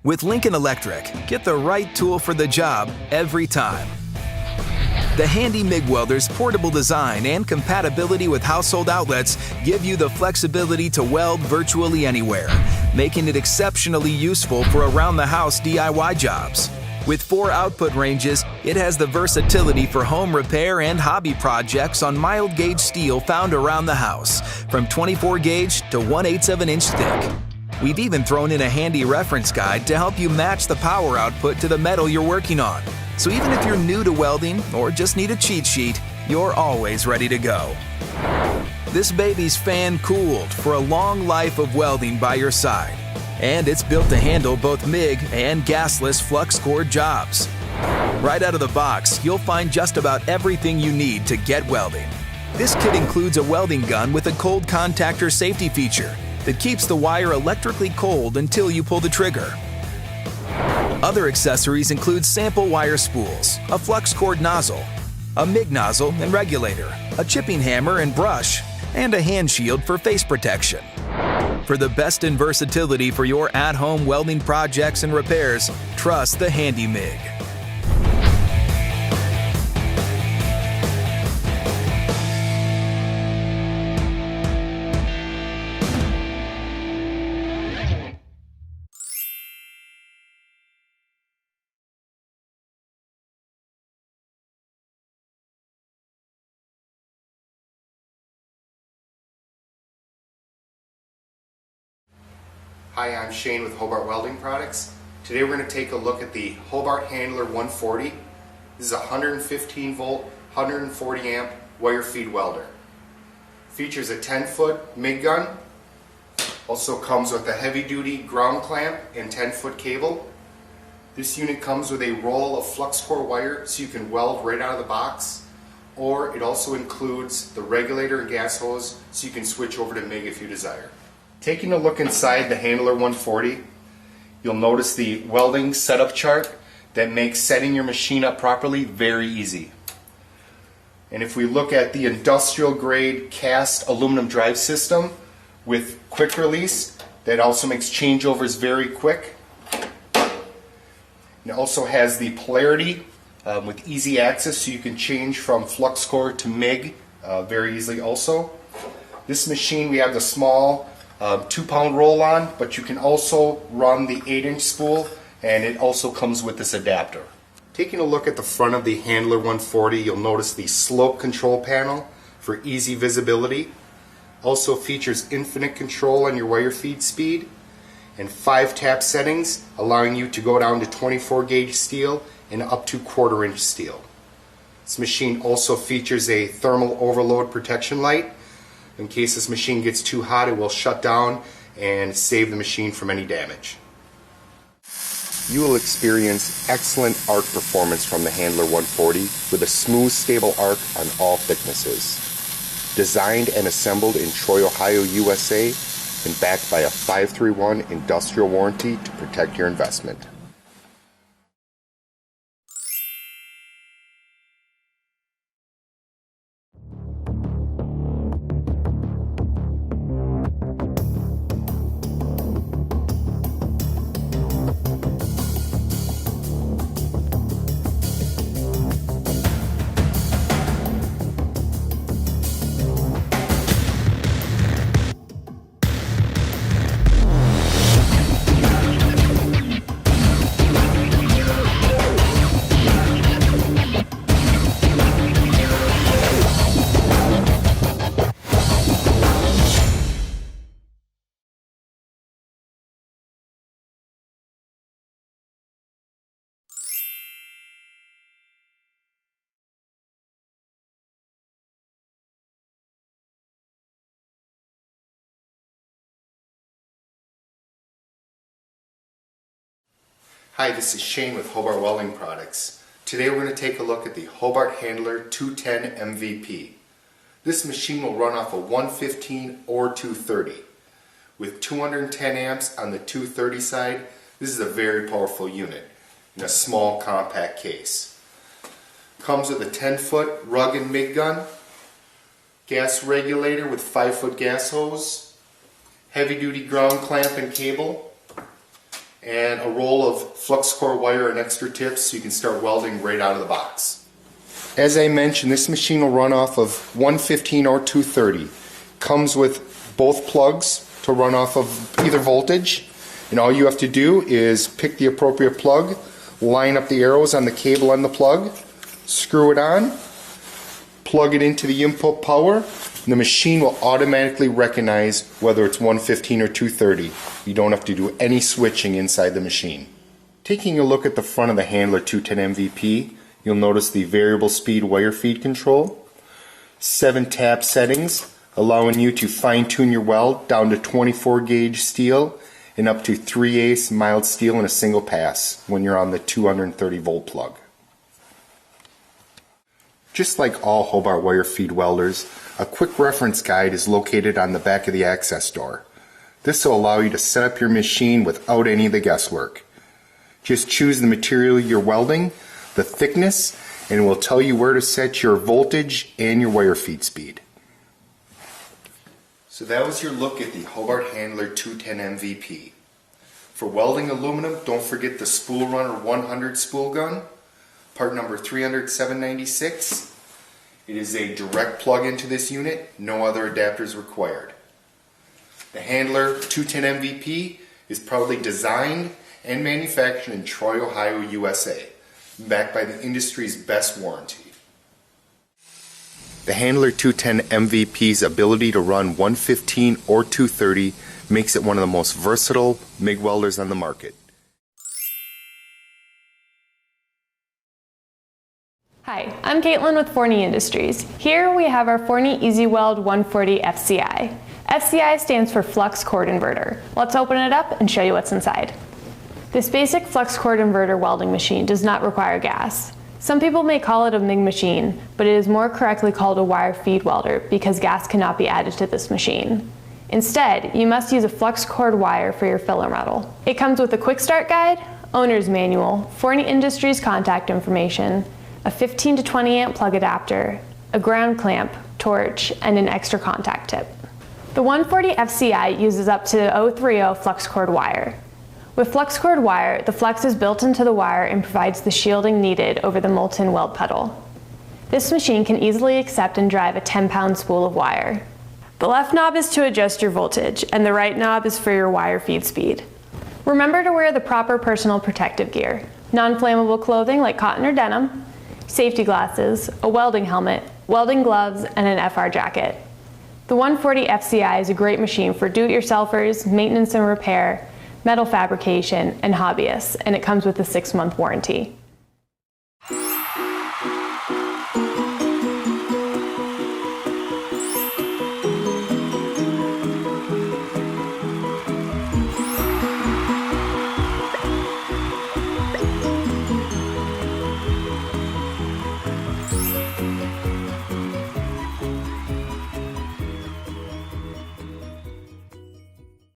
With Lincoln Electric, get the right tool for the job every time. The handy MIG welder's portable design and compatibility with household outlets give you the flexibility to weld virtually anywhere, making it exceptionally useful for around-the-house DIY jobs. With 4 output ranges, it has the versatility for home repair and hobby projects on mild gauge steel found around the house, from 24 gauge to 1/8 of an inch thick. We've even thrown in a handy reference guide to help you match the power output to the metal you're working on. So even if you're new to welding or just need a cheat sheet, you're always ready to go. This baby's fan-cooled for a long life of welding by your side. And it's built to handle both MIG and gasless flux core jobs. Right out of the box, you'll find just about everything you need to get welding. This kit includes a welding gun with a cold contactor safety feature that keeps the wire electrically cold until you pull the trigger. Other accessories include sample wire spools, a flux cord nozzle, a MIG nozzle and regulator, a chipping hammer and brush, and a hand shield for face protection. For the best in versatility for your at-home welding projects and repairs, trust the Handy MIG. Hi, I'm Shane with Hobart Welding Products. Today we're going to take a look at the Hobart Handler 140. This is a 115 volt, 140 amp wire feed welder. Features a 10-foot MIG gun. Also comes with a heavy duty ground clamp and 10-foot cable. This unit comes with a roll of flux core wire so you can weld right out of the box. Or it also includes the regulator and gas hose so you can switch over to MIG if you desire. Taking a look inside the Handler 140, you'll notice the welding setup chart that makes setting your machine up properly very easy. And if we look at the industrial grade cast aluminum drive system with quick release, that also makes changeovers very quick. It also has the polarity with easy access so you can change from flux core to MIG very easily also. This machine, we have the small 2-pound roll-on, but you can also run the 8-inch spool, and it also comes with this adapter. Taking a look at the front of the Handler 140, you'll notice the slope control panel for easy visibility. Also features infinite control on your wire feed speed, and 5 tap settings allowing you to go down to 24 gauge steel and up to 1/4 inch steel. This machine also features a thermal overload protection light. In case this machine gets too hot, it will shut down and save the machine from any damage. You will experience excellent arc performance from the Handler 140 with a smooth, stable arc on all thicknesses. Designed and assembled in Troy, Ohio, USA, and backed by a 531 industrial warranty to protect your investment. Hi, this is Shane with Hobart Welding Products. Today we're going to take a look at the Hobart Handler 210 MVP. This machine will run off a 115 or 230. With 210 amps on the 230 side, this is a very powerful unit in a small compact case. Comes with a 10-foot rug and MIG gun, gas regulator with 5-foot gas hose, heavy duty ground clamp and cable, and a roll of flux core wire and extra tips so you can start welding right out of the box. As I mentioned, this machine will run off of 115 or 230. Comes with both plugs to run off of either voltage, and all you have to do is pick the appropriate plug, line up the arrows on the cable on the plug, screw it on, plug it into the input power, and the machine will automatically recognize whether it's 115 or 230. You don't have to do any switching inside the machine. Taking a look at the front of the Handler 210 MVP, you'll notice the variable speed wire feed control, 7 tap settings allowing you to fine-tune your weld down to 24 gauge steel and up to 3/8 mild steel in a single pass when you're on the 230 volt plug. Just like all Hobart wire feed welders, a quick reference guide is located on the back of the access door. This will allow you to set up your machine without any of the guesswork. Just choose the material you're welding, the thickness, and it will tell you where to set your voltage and your wire feed speed. So that was your look at the Hobart Handler 210 MVP. For welding aluminum, don't forget the Spool Runner 100 spool gun, part number 30796. It is a direct plug into this unit, no other adapters required. The Handler 210 MVP is proudly designed and manufactured in Troy, Ohio, USA, backed by the industry's best warranty. The Handler 210 MVP's ability to run 115 or 230 makes it one of the most versatile MIG welders on the market. Hi, I'm Caitlin with Orney Industries. Here we have our Orney Easy Weld 140 FCI. FCI stands for Flux Cord Inverter. Let's open it up and show you what's inside. This basic flux cord inverter welding machine does not require gas. Some people may call it a MIG machine, but it is more correctly called a wire feed welder because gas cannot be added to this machine. Instead, you must use a flux cord wire for your filler metal. It comes with a quick start guide, owner's manual, Orney Industries contact information, a 15 to 20 amp plug adapter, a ground clamp, torch, and an extra contact tip. The 140 FCI uses up to 030 flux cord wire. With flux cord wire, the flux is built into the wire and provides the shielding needed over the molten weld puddle. This machine can easily accept and drive a 10-pound spool of wire. The left knob is to adjust your voltage, and the right knob is for your wire feed speed. Remember to wear the proper personal protective gear, non-flammable clothing like cotton or denim, safety glasses, a welding helmet, welding gloves, and an FR jacket. The 140 FCI is a great machine for do-it-yourselfers, maintenance and repair, metal fabrication, and hobbyists, and it comes with a 6-month warranty.